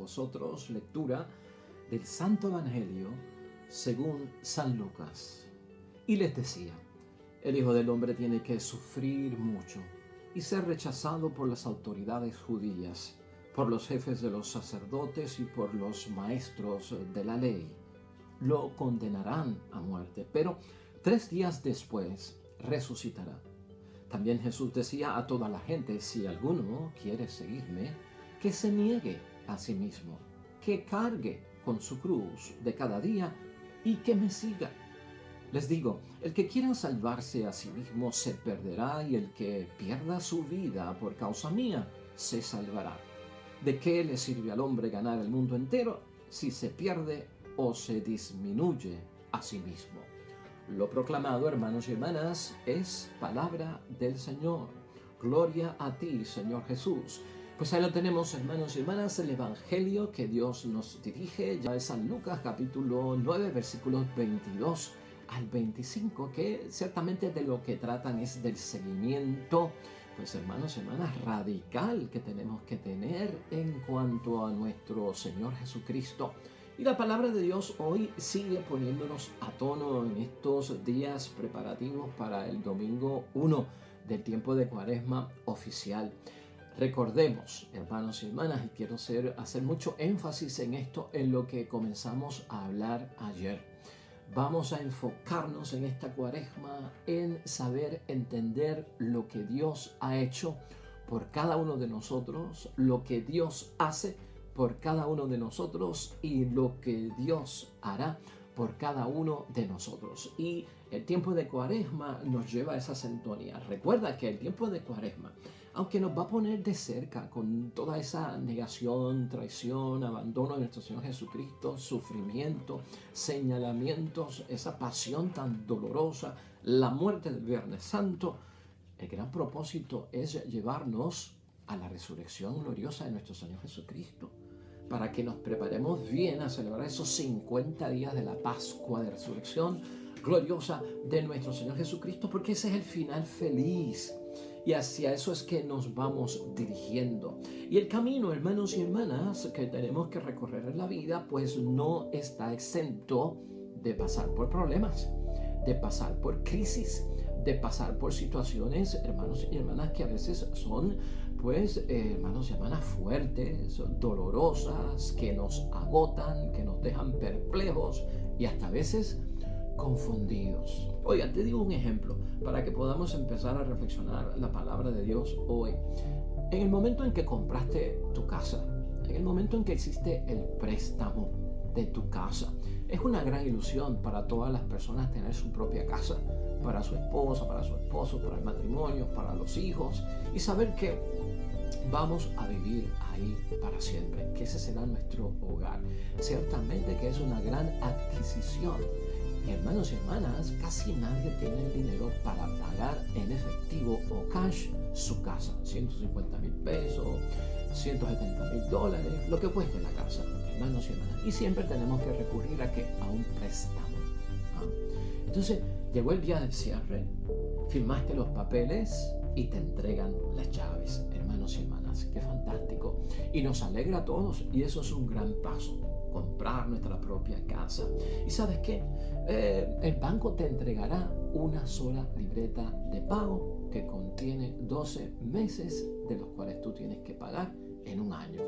vosotros lectura del Santo Evangelio según San Lucas. Y les decía, el Hijo del Hombre tiene que sufrir mucho y ser rechazado por las autoridades judías, por los jefes de los sacerdotes y por los maestros de la ley. Lo condenarán a muerte, pero 3 días después resucitará. También Jesús decía a toda la gente, si alguno quiere seguirme, que se niegue a sí mismo, que cargue con su cruz de cada día y que me siga. Les digo, el que quiera salvarse a sí mismo se perderá y el que pierda su vida por causa mía se salvará. ¿De qué le sirve al hombre ganar el mundo entero si se pierde o se disminuye a sí mismo? Lo proclamado, hermanos y hermanas, es palabra del Señor. Gloria a ti, Señor Jesús. Pues ahí lo tenemos, hermanos y hermanas, el Evangelio que Dios nos dirige, ya es San Lucas, capítulo 9, versículos 22 al 25, que ciertamente de lo que tratan es del seguimiento, pues hermanos y hermanas, radical que tenemos que tener en cuanto a nuestro Señor Jesucristo. Y la palabra de Dios hoy sigue poniéndonos a tono en estos días preparativos para el domingo 1 del tiempo de Cuaresma oficial. Recordemos, hermanos y hermanas, y quiero hacer mucho énfasis en esto, en lo que comenzamos a hablar ayer. Vamos a enfocarnos en esta Cuaresma en saber entender lo que Dios ha hecho por cada uno de nosotros, lo que Dios hace por cada uno de nosotros y lo que Dios hará por cada uno de nosotros. Y el tiempo de Cuaresma nos lleva a esa sintonía. Recuerda que el tiempo de Cuaresma, aunque nos va a poner de cerca con toda esa negación, traición, abandono de nuestro Señor Jesucristo, sufrimiento, señalamientos, esa pasión tan dolorosa, la muerte del Viernes Santo, el gran propósito es llevarnos a la resurrección gloriosa de nuestro Señor Jesucristo, para que nos preparemos bien a celebrar esos 50 días de la Pascua de resurrección gloriosa de nuestro Señor Jesucristo, porque ese es el final feliz y hacia eso es que nos vamos dirigiendo. Y el camino, hermanos y hermanas, que tenemos que recorrer en la vida, pues no está exento de pasar por problemas, de pasar por crisis, de pasar por situaciones, hermanos y hermanas, que a veces son, pues, hermanos y hermanas, fuertes, dolorosas, que nos agotan, que nos dejan perplejos y hasta a veces confundidos. Oiga, te digo un ejemplo para que podamos empezar a reflexionar la palabra de Dios hoy. En el momento en que compraste tu casa, en el momento en que hiciste el préstamo de tu casa, es una gran ilusión para todas las personas tener su propia casa, para su esposa, para su esposo, para el matrimonio, para los hijos, y saber que vamos a vivir ahí para siempre, que ese será nuestro hogar. Ciertamente que es una gran adquisición. Y hermanos y hermanas, casi nadie tiene el dinero para pagar en efectivo o cash su casa. 150,000 pesos, 170,000 dólares, lo que cueste la casa, hermanos y hermanas. Y siempre tenemos que recurrir a un préstamo. Entonces, llegó el día del cierre, firmaste los papeles y te entregan las llaves, hermanos y hermanas. Qué fantástico. Y nos alegra a todos, y eso es un gran paso, comprar nuestra propia casa. ¿Y sabes qué? El banco te entregará una sola libreta de pago que contiene 12 meses de los cuales tú tienes que pagar en un año.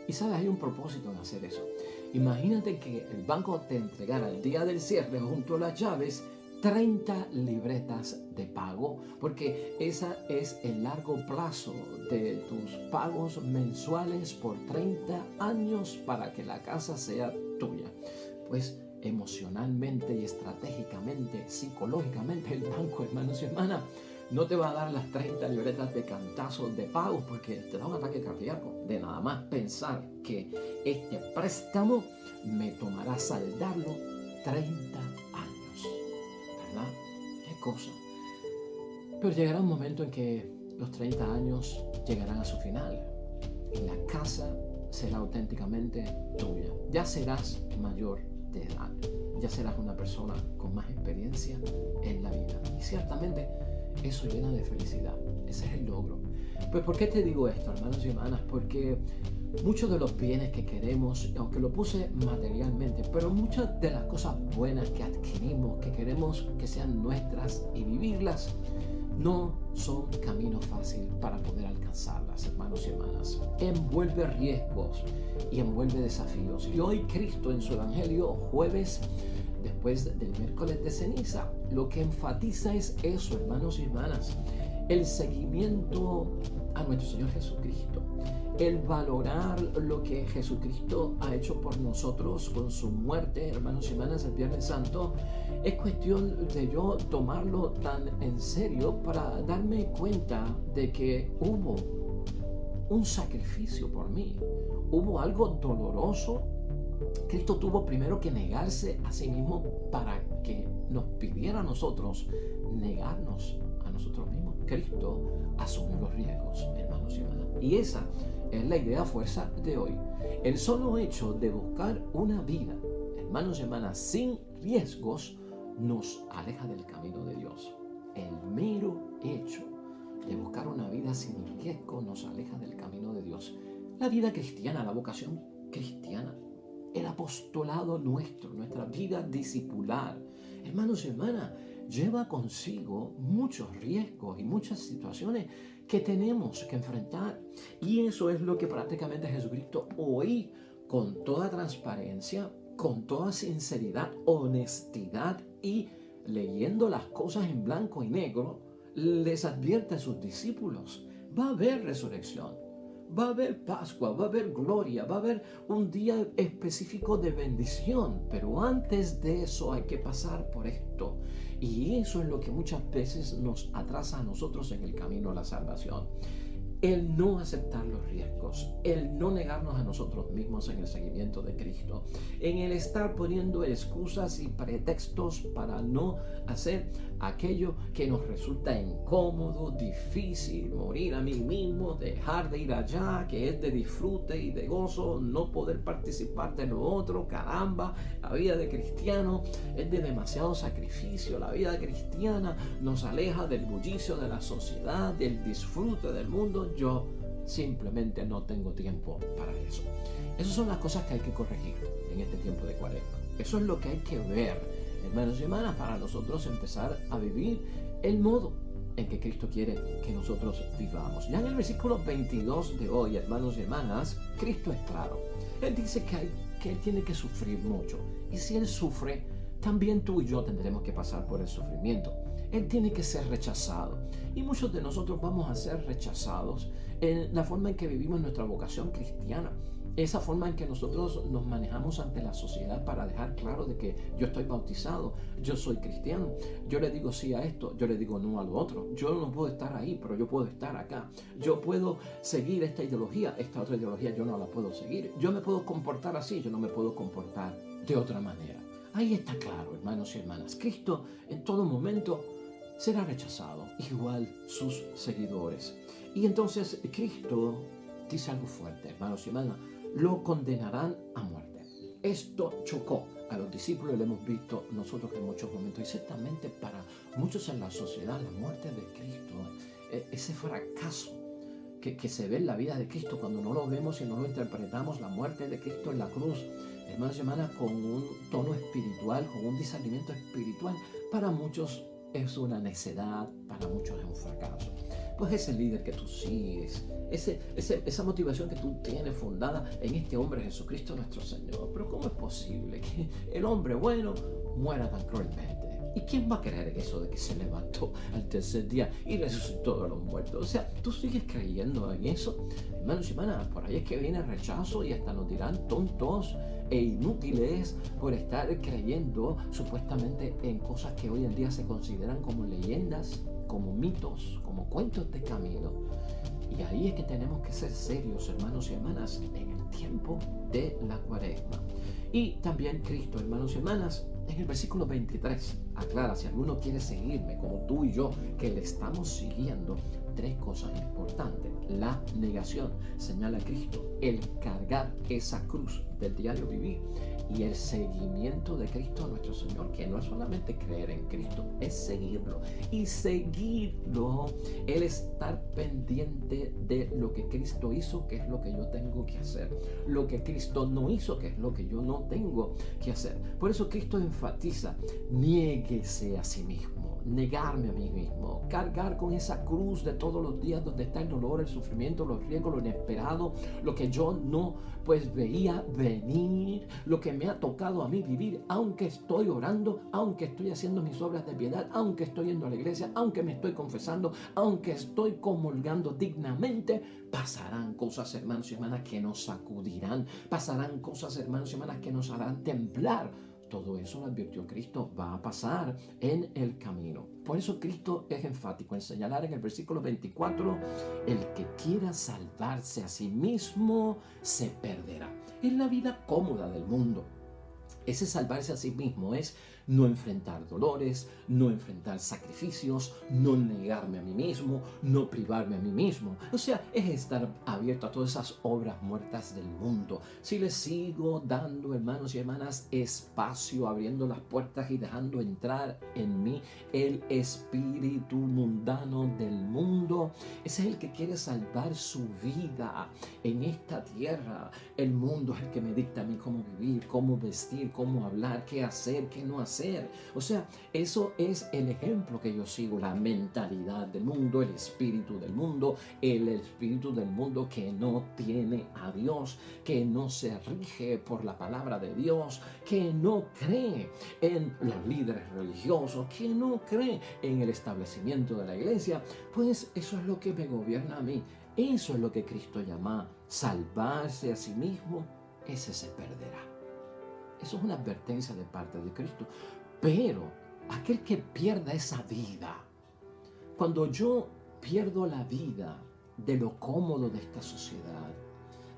Y sabes, hay un propósito en hacer eso. Imagínate que el banco te entregara el día del cierre junto a las llaves 30 libretas de pago, porque esa es el largo plazo de tus pagos mensuales por 30 años para que la casa sea tuya. Pues emocionalmente y estratégicamente, psicológicamente, el banco, hermanos y hermanas, no te va a dar las 30 libretas de cantazos de pagos, porque te da un ataque cardíaco de nada más pensar que este préstamo me tomará saldarlo 30 años. ¿Verdad? Qué cosa. Pero llegará un momento en que los 30 años llegarán a su final y la casa será auténticamente tuya. Ya serás mayor de edad, ya serás una persona con más experiencia en la vida. Y ciertamente eso llena de felicidad. Ese es el logro. Pues ¿por qué te digo esto, hermanos y hermanas? Porque muchos de los bienes que queremos, aunque lo puse materialmente, pero muchas de las cosas buenas que adquirimos, que queremos que sean nuestras y vivirlas, no son camino fácil para poder alcanzarlas, hermanos y hermanas. Envuelve riesgos y envuelve desafíos. Y hoy Cristo en su Evangelio, jueves después del miércoles de ceniza, lo que enfatiza es eso, hermanos y hermanas. El seguimiento a nuestro Señor Jesucristo. El valorar lo que Jesucristo ha hecho por nosotros con su muerte, hermanos y hermanas, el Viernes Santo. Es cuestión de yo tomarlo tan en serio para darme cuenta de que hubo un sacrificio por mí. Hubo algo doloroso. Cristo tuvo primero que negarse a sí mismo para que nos pidiera a nosotros negarnos a nosotros mismos. Cristo asumió los riesgos, hermanos y hermanas. Y esa es la idea fuerza de hoy. El solo hecho de buscar una vida, hermanos y hermanas, sin riesgos, nos aleja del camino de Dios. El mero hecho de buscar una vida sin riesgo nos aleja del camino de Dios. La vida cristiana, la vocación cristiana, el apostolado nuestro, nuestra vida discipular, hermanos y hermanas, lleva consigo muchos riesgos y muchas situaciones que tenemos que enfrentar. Y eso es lo que prácticamente Jesucristo hoy, con toda transparencia, con toda sinceridad, honestidad y leyendo las cosas en blanco y negro, les advierte a sus discípulos: va a haber resurrección, va a haber Pascua, va a haber gloria, va a haber un día específico de bendición, pero antes de eso hay que pasar por esto. Y eso es lo que muchas veces nos atrasa a nosotros en el camino a la salvación. El no aceptar los riesgos, el no negarnos a nosotros mismos en el seguimiento de Cristo, en el estar poniendo excusas y pretextos para no hacer aquello que nos resulta incómodo, difícil, morir a mí mismo, dejar de ir allá, que es de disfrute y de gozo, no poder participar de lo otro. Caramba, la vida de cristiano es de demasiado sacrificio, la vida cristiana nos aleja del bullicio de la sociedad, del disfrute del mundo. Yo simplemente no tengo tiempo para eso. Esas son las cosas que hay que corregir en este tiempo de Cuaresma. Eso es lo que hay que ver, hermanos y hermanas, para nosotros empezar a vivir el modo en que Cristo quiere que nosotros vivamos. Ya en el versículo 22 de hoy, hermanos y hermanas, Cristo es claro. Él dice que Él tiene que sufrir mucho. Y si Él sufre, también tú y yo tendremos que pasar por el sufrimiento. Él tiene que ser rechazado. Y muchos de nosotros vamos a ser rechazados en la forma en que vivimos nuestra vocación cristiana. Esa forma en que nosotros nos manejamos ante la sociedad para dejar claro de que yo estoy bautizado, yo soy cristiano, yo le digo sí a esto, yo le digo no a lo otro. Yo no puedo estar ahí, pero yo puedo estar acá. Yo puedo seguir esta ideología, esta otra ideología yo no la puedo seguir. Yo me puedo comportar así, yo no me puedo comportar de otra manera. Ahí está claro, hermanos y hermanas. Cristo en todo momento será rechazado, igual sus seguidores. Y entonces Cristo dice algo fuerte, hermanos y hermanas: lo condenarán a muerte. Esto chocó a los discípulos y lo hemos visto nosotros en muchos momentos. Y ciertamente para muchos en la sociedad, la muerte de Cristo, ese fracaso que se ve en la vida de Cristo cuando no lo vemos y no lo interpretamos, la muerte de Cristo en la cruz, hermanos y hermanas, con un tono espiritual, con un discernimiento espiritual, para muchos es una necedad, para muchos es un fracaso. Pues ese líder que tú sigues, esa motivación que tú tienes fundada en este hombre Jesucristo nuestro Señor, pero ¿cómo es posible que el hombre bueno muera tan cruelmente? ¿Y quién va a creer en eso de que se levantó al tercer día y resucitó de los muertos? O sea, ¿tú sigues creyendo en eso? Hermanos y hermanas, por ahí es que viene el rechazo y hasta nos dirán tontos e inútiles por estar creyendo supuestamente en cosas que hoy en día se consideran como leyendas, como mitos, como cuentos de camino. Y ahí es que tenemos que ser serios, hermanos y hermanas, en el tiempo de la Cuaresma. Y también Cristo, hermanos y hermanas, en el versículo 23 aclara: si alguno quiere seguirme como tú y yo, que le estamos siguiendo, tres cosas importantes. La negación, señala Cristo, el cargar esa cruz del diario vivir y el seguimiento de Cristo a nuestro Señor, que no es solamente creer en Cristo, es seguirlo. Y seguirlo, el estar pendiente de lo que Cristo hizo, que es lo que yo tengo que hacer. Lo que Cristo no hizo, que es lo que yo no tengo que hacer. Por eso Cristo enfatiza, niéguese a sí mismo. Negarme a mí mismo, cargar con esa cruz de todos los días donde está el dolor, el sufrimiento, los riesgos, lo inesperado, lo que yo no veía venir, lo que me ha tocado a mí vivir, aunque estoy orando, aunque estoy haciendo mis obras de piedad, aunque estoy yendo a la iglesia, aunque me estoy confesando, aunque estoy comulgando dignamente. Pasarán cosas, hermanos y hermanas, que nos sacudirán, pasarán cosas, hermanos y hermanas, que nos harán temblar. Todo eso, lo advirtió Cristo, va a pasar en el camino. Por eso Cristo es enfático en señalar en el versículo 24, el que quiera salvarse a sí mismo se perderá. Es la vida cómoda del mundo. Ese salvarse a sí mismo es no enfrentar dolores, no enfrentar sacrificios, no negarme a mí mismo, no privarme a mí mismo. O sea, es estar abierto a todas esas obras muertas del mundo. Si le sigo dando, hermanos y hermanas, espacio, abriendo las puertas y dejando entrar en mí el espíritu mundano del mundo, ese es el que quiere salvar su vida en esta tierra. El mundo es el que me dicta a mí cómo vivir, cómo vestir, cómo hablar, qué hacer, qué no hacer. O sea, eso es el ejemplo que yo sigo, la mentalidad del mundo, el espíritu del mundo que no tiene a Dios, que no se rige por la palabra de Dios, que no cree en los líderes religiosos, que no cree en el establecimiento de la iglesia. Pues eso es lo que me gobierna a mí. Eso es lo que Cristo llama salvarse a sí mismo, ese se perderá. Eso es una advertencia de parte de Cristo. Pero aquel que pierda esa vida, cuando yo pierdo la vida de lo cómodo de esta sociedad,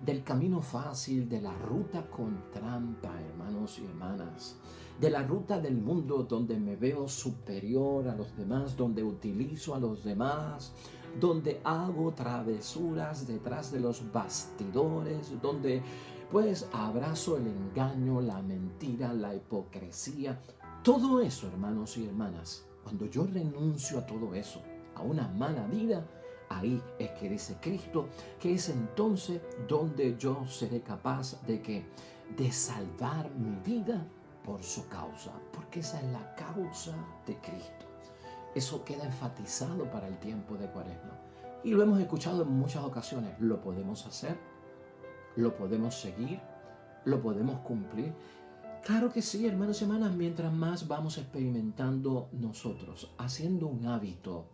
del camino fácil, de la ruta con trampa, hermanos y hermanas, de la ruta del mundo donde me veo superior a los demás, donde utilizo a los demás, donde hago travesuras detrás de los bastidores, donde pues abrazo el engaño, la mentira, la hipocresía. Todo eso, hermanos y hermanas, cuando yo renuncio a todo eso, a una mala vida, ahí es que dice Cristo que es entonces donde yo seré capaz de salvar mi vida por su causa, porque esa es la causa de Cristo. Eso queda enfatizado para el tiempo de Cuaresma y lo hemos escuchado en muchas ocasiones. Lo podemos hacer, lo podemos seguir, lo podemos cumplir. Claro que sí, hermanos y hermanas, mientras más vamos experimentando nosotros, haciendo un hábito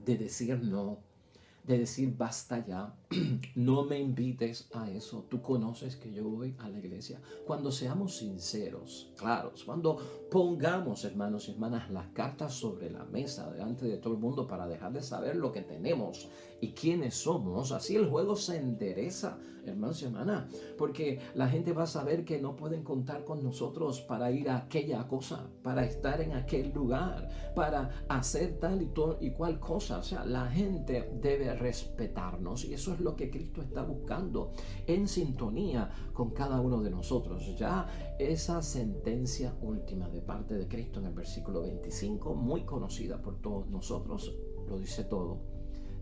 de decir no, de decir basta ya, no me invites a eso, tú conoces que yo voy a la iglesia. Cuando seamos sinceros, claros, cuando pongamos, hermanos y hermanas, las cartas sobre la mesa delante de todo el mundo para dejarles saber lo que tenemos y quiénes somos, así el juego se endereza, hermanos y hermanas, porque la gente va a saber que no pueden contar con nosotros para ir a aquella cosa, para estar en aquel lugar, para hacer tal y cual cosa. O sea, la gente debe respetarnos y eso es lo que Cristo está buscando en sintonía con cada uno de nosotros. Ya esa sentencia última de parte de Cristo en el versículo 25, muy conocida por todos nosotros, lo dice todo.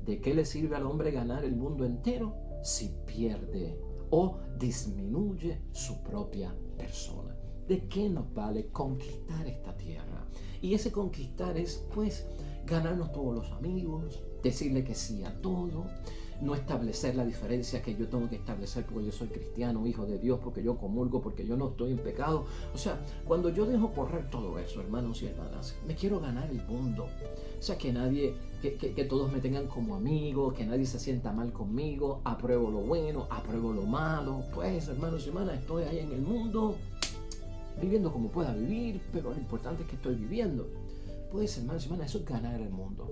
¿De qué le sirve al hombre ganar el mundo entero si pierde o disminuye su propia persona? ¿De qué nos vale conquistar esta tierra? Y ese conquistar es, pues, ganarnos todos los amigos, decirle que sí a todo, no establecer la diferencia que yo tengo que establecer porque yo soy cristiano, hijo de Dios, porque yo comulgo, porque yo no estoy en pecado. O sea, cuando yo dejo correr todo eso, hermanos y hermanas, me quiero ganar el mundo. O sea, que nadie, que todos me tengan como amigo, que nadie se sienta mal conmigo, apruebo lo bueno, apruebo lo malo. Pues, hermanos y hermanas, estoy ahí en el mundo, viviendo como pueda vivir, pero lo importante es que estoy viviendo. Pues, hermanos y hermanas, eso es ganar el mundo.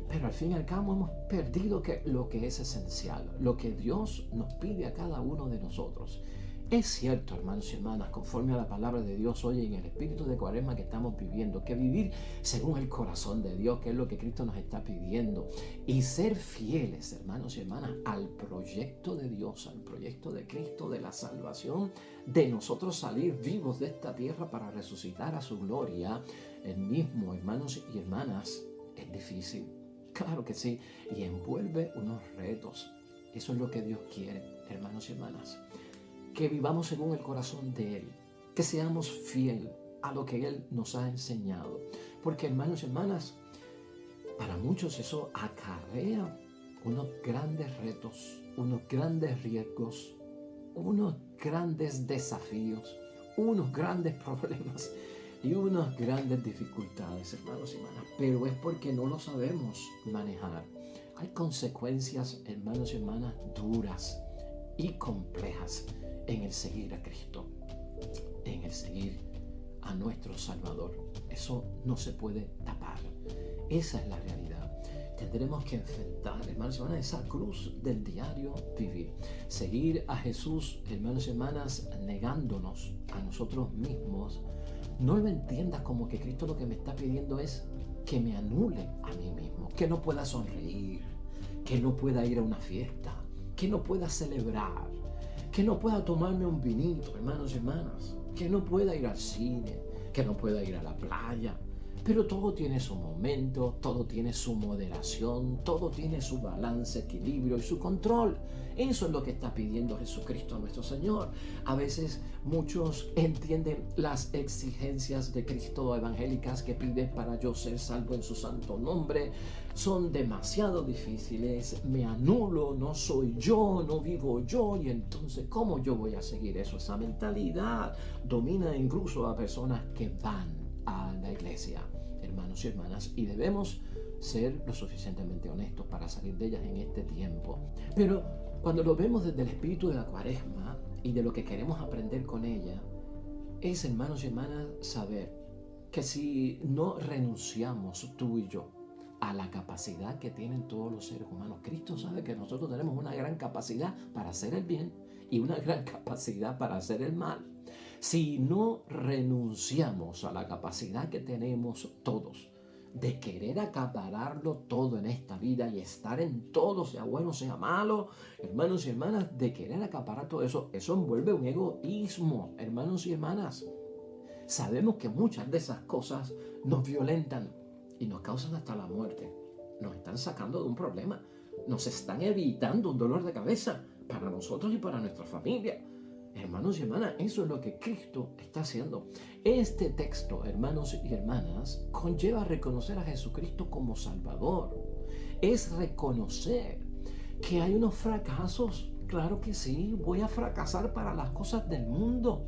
Pero al fin y al cabo hemos perdido lo que es esencial, lo que Dios nos pide a cada uno de nosotros. Es cierto, hermanos y hermanas, conforme a la palabra de Dios hoy en el espíritu de Cuaresma que estamos viviendo, que vivir según el corazón de Dios, que es lo que Cristo nos está pidiendo, y ser fieles, hermanos y hermanas, al proyecto de Dios, al proyecto de Cristo, de la salvación, de nosotros salir vivos de esta tierra para resucitar a su gloria, el mismo, hermanos y hermanas, es difícil. Claro que sí, y envuelve unos retos. Eso es lo que Dios quiere, hermanos y hermanas. Que vivamos según el corazón de Él, que seamos fieles a lo que Él nos ha enseñado. Porque, hermanos y hermanas, para muchos eso acarrea unos grandes retos, unos grandes riesgos, unos grandes desafíos, unos grandes problemas y unas grandes dificultades, hermanos y hermanas. Pero es porque no lo sabemos manejar. Hay consecuencias, hermanos y hermanas, duras y complejas en el seguir a Cristo, en el seguir a nuestro Salvador. Eso no se puede tapar. Esa es la realidad. Tendremos que enfrentar, hermanos y hermanas, esa cruz del diario vivir. Seguir a Jesús, hermanos y hermanas, negándonos a nosotros mismos. No lo entiendas como que Cristo lo que me está pidiendo es que me anule a mí mismo, que no pueda sonreír, que no pueda ir a una fiesta, que no pueda celebrar, que no pueda tomarme un vinito, hermanos y hermanas, que no pueda ir al cine, que no pueda ir a la playa. Pero todo tiene su momento, todo tiene su moderación, todo tiene su balance, equilibrio y su control. Eso es lo que está pidiendo Jesucristo nuestro Señor. A veces muchos entienden las exigencias de Cristo evangélicas que pide para yo ser salvo en su santo nombre. Son demasiado difíciles, me anulo, no soy yo, no vivo yo, y entonces ¿cómo yo voy a seguir eso? Esa mentalidad domina incluso a personas que van a la iglesia, hermanos y hermanas, y debemos ser lo suficientemente honestos para salir de ellas en este tiempo. Pero cuando lo vemos desde el espíritu de la Cuaresma y de lo que queremos aprender con ella, es, hermanos y hermanas, saber que si no renunciamos tú y yo a la capacidad que tienen todos los seres humanos, Cristo sabe que nosotros tenemos una gran capacidad para hacer el bien y una gran capacidad para hacer el mal. Si no renunciamos a la capacidad que tenemos todos de querer acapararlo todo en esta vida y estar en todo, sea bueno, sea malo, hermanos y hermanas, de querer acaparar todo eso, eso envuelve un egoísmo, hermanos y hermanas. Sabemos que muchas de esas cosas nos violentan y nos causan hasta la muerte. Nos están sacando de un problema, nos están evitando un dolor de cabeza para nosotros y para nuestra familia. Hermanos y hermanas, eso es lo que Cristo está haciendo. Este texto, hermanos y hermanas, conlleva reconocer a Jesucristo como Salvador. Es reconocer que hay unos fracasos. Claro que sí, voy a fracasar para las cosas del mundo.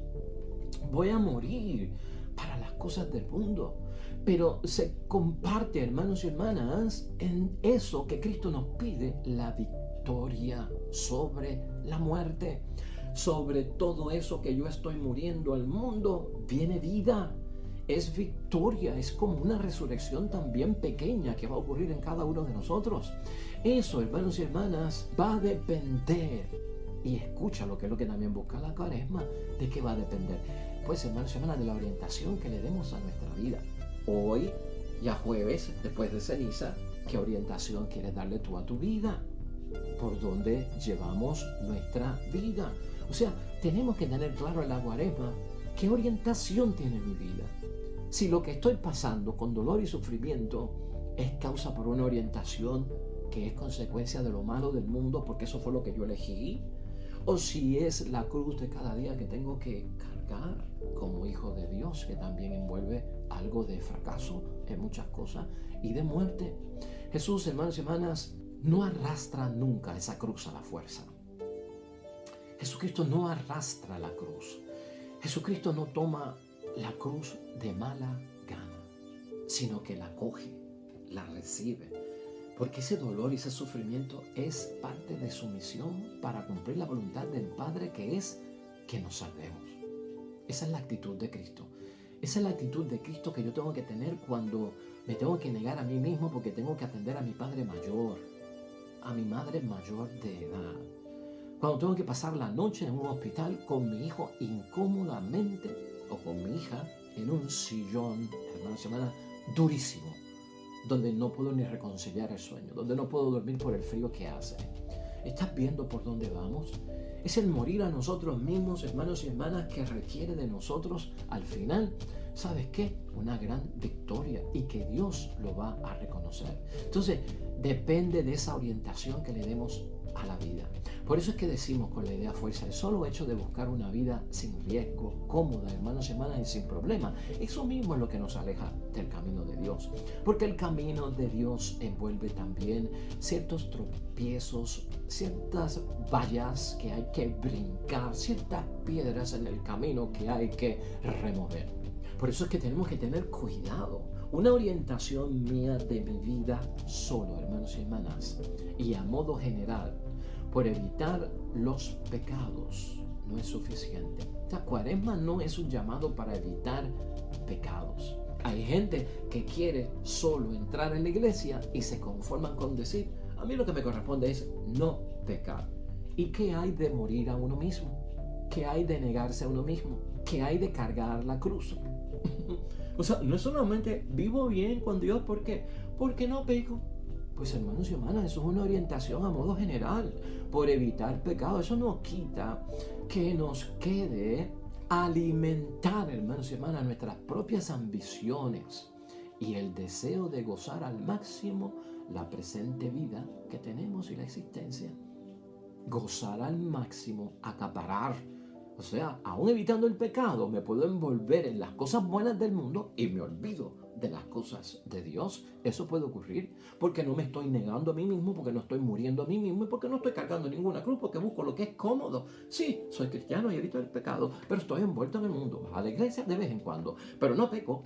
Voy a morir para las cosas del mundo. Pero se comparte, hermanos y hermanas, en eso que Cristo nos pide, la victoria sobre la muerte. Sobre todo eso que yo estoy muriendo al mundo, viene vida, es victoria, es como una resurrección también pequeña que va a ocurrir en cada uno de nosotros. Eso, hermanos y hermanas, va a depender, y escucha lo que es lo que también busca la Cuaresma, ¿de qué va a depender? Pues, hermanos y hermanas, de la orientación que le demos a nuestra vida. Hoy, ya jueves, después de ceniza, ¿qué orientación quieres darle tú a tu vida? ¿Por dónde llevamos nuestra vida? O sea, tenemos que tener claro en la Cuaresma qué orientación tiene mi vida. Si lo que estoy pasando con dolor y sufrimiento es causa por una orientación que es consecuencia de lo malo del mundo, porque eso fue lo que yo elegí, o si es la cruz de cada día que tengo que cargar como hijo de Dios, que también envuelve algo de fracaso en muchas cosas y de muerte. Jesús, hermanos y hermanas, no arrastra nunca esa cruz a la fuerza. Jesucristo no arrastra la cruz. Jesucristo no toma la cruz de mala gana, sino que la coge, la recibe. Porque ese dolor y ese sufrimiento es parte de su misión para cumplir la voluntad del Padre, que es que nos salvemos. Esa es la actitud de Cristo. Esa es la actitud de Cristo que yo tengo que tener cuando me tengo que negar a mí mismo porque tengo que atender a mi Padre mayor, a mi Madre mayor de edad. Cuando tengo que pasar la noche en un hospital con mi hijo incómodamente o con mi hija en un sillón, hermanos y hermanas, durísimo, donde no puedo ni reconciliar el sueño, donde no puedo dormir por el frío que hace. ¿Estás viendo por dónde vamos? Es el morir a nosotros mismos, hermanos y hermanas, que requiere de nosotros al final, ¿sabes qué? Una gran victoria, y que Dios lo va a reconocer. Entonces, depende de esa orientación que le demos a la vida. Por eso es que decimos con la idea fuerza, el solo hecho de buscar una vida sin riesgo, cómoda, hermanos y hermanas, y sin problema, eso mismo es lo que nos aleja del camino de Dios. Porque el camino de Dios envuelve también ciertos tropiezos, ciertas vallas que hay que brincar, ciertas piedras en el camino que hay que remover. Por eso es que tenemos que tener cuidado. Una orientación mía de mi vida solo, hermanos y hermanas, y a modo general, por evitar los pecados, no es suficiente. La Cuaresma no es un llamado para evitar pecados. Hay gente que quiere solo entrar en la iglesia y se conforman con decir, a mí lo que me corresponde es no pecar. ¿Y qué hay de morir a uno mismo? ¿Qué hay de negarse a uno mismo? ¿Qué hay de cargar la cruz? O sea, no es solamente vivo bien con Dios porque no peco. Pues hermanos y hermanas, eso es una orientación a modo general, por evitar pecado. Eso no quita que nos quede alimentar, hermanos y hermanas, nuestras propias ambiciones y el deseo de gozar al máximo la presente vida que tenemos y la existencia. Gozar al máximo, acaparar. O sea, aún evitando el pecado, me puedo envolver en las cosas buenas del mundo y me olvido de las cosas de Dios. Eso puede ocurrir porque no me estoy negando a mí mismo, porque no estoy muriendo a mí mismo y porque no estoy cargando ninguna cruz, porque busco lo que es cómodo. Sí, soy cristiano y evito el pecado, pero estoy envuelto en el mundo. Vas a la iglesia de vez en cuando, pero no peco.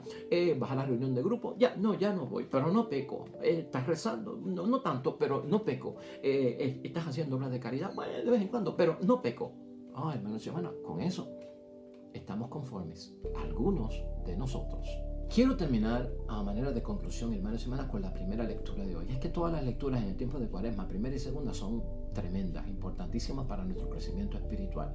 Vas a la reunión de grupo, ya no voy, pero no peco. Estás rezando, no tanto, pero no peco. Estás haciendo obras de caridad, bueno, de vez en cuando, pero no peco. Hermanos y hermanas, con eso estamos conformes, algunos de nosotros. Quiero terminar a manera de conclusión, hermanos y hermanas, con la primera lectura de hoy. Es que todas las lecturas en el tiempo de Cuaresma, primera y segunda, son tremendas, importantísimas para nuestro crecimiento espiritual.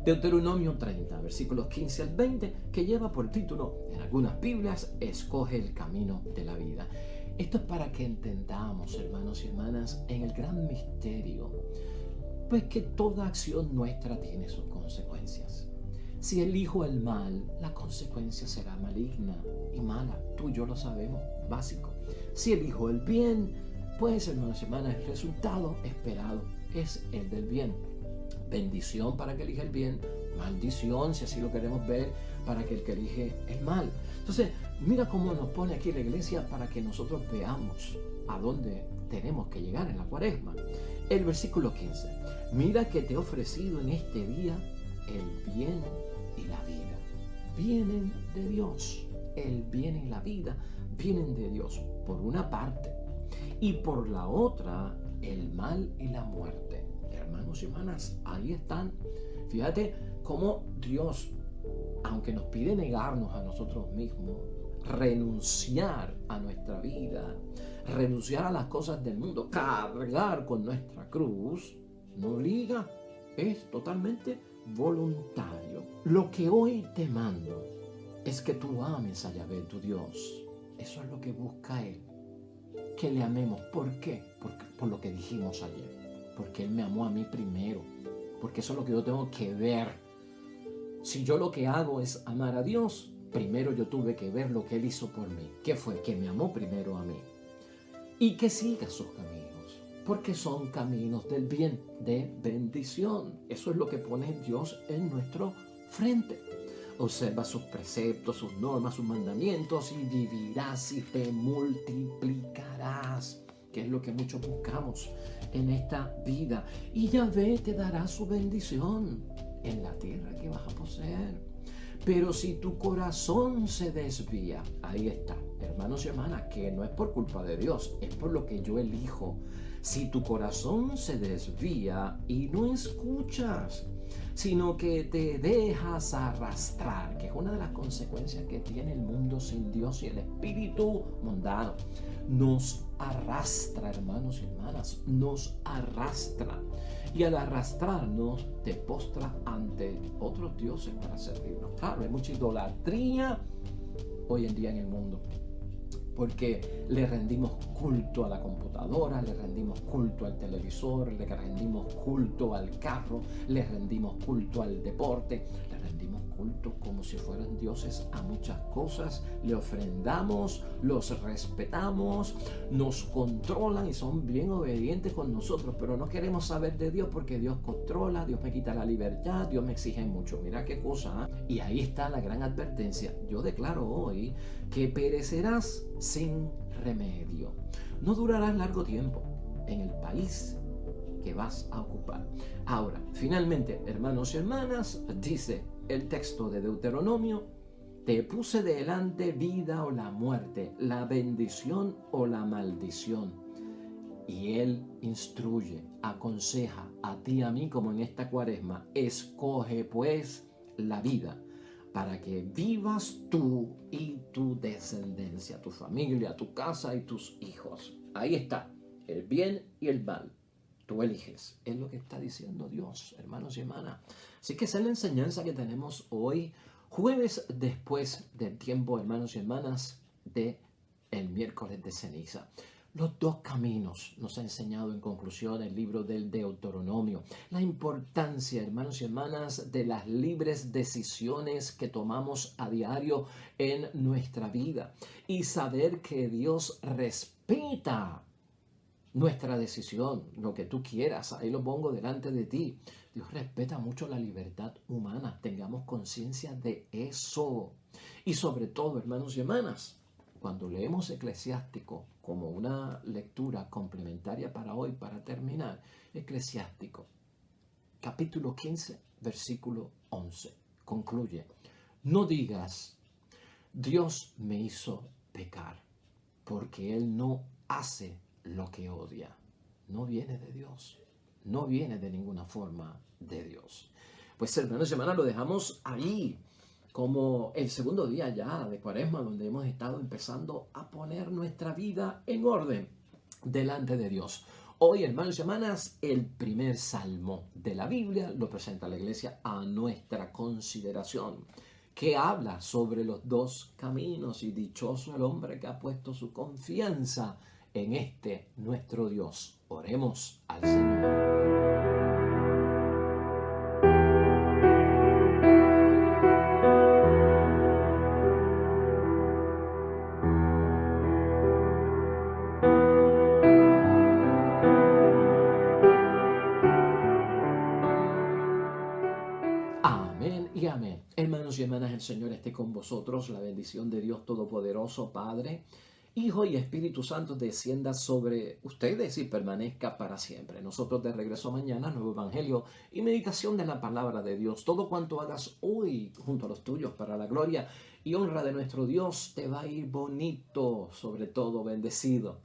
Deuteronomio 30, versículos 15 al 20, que lleva por título, en algunas Biblias, Escoge el camino de la vida. Esto es para que entendamos, hermanos y hermanas, en el gran misterio, pues que toda acción nuestra tiene sus consecuencias. Si elijo el mal, la consecuencia será maligna y mala. Tú y yo lo sabemos, básico. Si elijo el bien, pues, hermanos y hermanas, el resultado esperado es el del bien. Bendición para que elija el bien, maldición, si así lo queremos ver, para que el que elige el mal. Entonces, mira cómo nos pone aquí la iglesia para que nosotros veamos a dónde tenemos que llegar en la Cuaresma. El versículo 15. Mira que te he ofrecido en este día el bien y la vida. Vienen de Dios. El bien y la vida vienen de Dios, por una parte. Y por la otra, el mal y la muerte. Hermanos y hermanas, ahí están. Fíjate cómo Dios, aunque nos pide negarnos a nosotros mismos, renunciar a nuestra vida, renunciar a las cosas del mundo, cargar con nuestra cruz, no obliga, es totalmente voluntario. Lo que hoy te mando es que tú ames a Yahvé, tu Dios. Eso es lo que busca Él, que le amemos. ¿Por qué? Por lo que dijimos ayer, porque Él me amó a mí primero, porque eso es lo que yo tengo que ver. Si yo lo que hago es amar a Dios, primero yo tuve que ver lo que Él hizo por mí. ¿Qué fue? Que me amó primero a mí. Y que siga sus caminos, porque son caminos del bien, de bendición. Eso es lo que pone Dios en nuestro frente. Observa sus preceptos, sus normas, sus mandamientos, y vivirás y te multiplicarás, que es lo que muchos buscamos en esta vida. Y Yahvé te dará su bendición en la tierra que vas a poseer. Pero si tu corazón se desvía, ahí está, hermanos y hermanas, que no es por culpa de Dios, es por lo que yo elijo. Si tu corazón se desvía y no escuchas, sino que te dejas arrastrar, que es una de las consecuencias que tiene el mundo sin Dios y el espíritu mundano. Nos arrastra, hermanos y hermanas, nos arrastra. Y al arrastrarnos, te postra ante otros dioses para servirnos. Claro, hay mucha idolatría hoy en día en el mundo, porque le rendimos culto a la computadora, le rendimos culto al televisor, le rendimos culto al carro, le rendimos culto al deporte, le rendimos culto como si fueran dioses a muchas cosas, le ofrendamos, los respetamos, nos controlan y son bien obedientes con nosotros, pero no queremos saber de Dios porque Dios controla, Dios me quita la libertad, Dios me exige mucho. Mira qué cosa, ¿eh? Y ahí está la gran advertencia. Yo declaro hoy que perecerás sin remedio. No durarás largo tiempo en el país que vas a ocupar. Ahora, finalmente, hermanos y hermanas, dice el texto de Deuteronomio: te puse delante vida o la muerte, la bendición o la maldición. Y Él instruye, aconseja a ti y a mí, como en esta cuaresma: escoge pues la vida, para que vivas tú y tu descendencia, tu familia, tu casa y tus hijos. Ahí está, el bien y el mal. Tú eliges. Es lo que está diciendo Dios, hermanos y hermanas. Así que esa es la enseñanza que tenemos hoy, jueves después del tiempo, hermanos y hermanas, de el miércoles de ceniza. Los dos caminos nos ha enseñado en conclusión el libro del Deuteronomio. La importancia, hermanos y hermanas, de las libres decisiones que tomamos a diario en nuestra vida. Y saber que Dios respeta nuestra decisión, lo que tú quieras, ahí lo pongo delante de ti. Dios respeta mucho la libertad humana. Tengamos conciencia de eso. Y sobre todo, hermanos y hermanas, cuando leemos Eclesiástico como una lectura complementaria para hoy, para terminar, Eclesiástico, capítulo 15, versículo 11, concluye: no digas, Dios me hizo pecar, porque Él no hace lo que odia. No viene de Dios, no viene de ninguna forma de Dios. Pues, hermanos y hermanas, lo dejamos ahí como el segundo día ya de Cuaresma, donde hemos estado empezando a poner nuestra vida en orden delante de Dios. Hoy, hermanos y hermanas, el primer salmo de la Biblia lo presenta la Iglesia a nuestra consideración, que habla sobre los dos caminos, y dichoso el hombre que ha puesto su confianza en este nuestro Dios. Oremos al Señor. Amén y amén. Hermanos y hermanas, el Señor esté con vosotros. La bendición de Dios Todopoderoso, Padre, Hijo y Espíritu Santo, descienda sobre ustedes y permanezca para siempre. Nosotros de regreso mañana, nuevo evangelio y meditación de la palabra de Dios. Todo cuanto hagas hoy junto a los tuyos para la gloria y honra de nuestro Dios te va a ir bonito, sobre todo bendecido.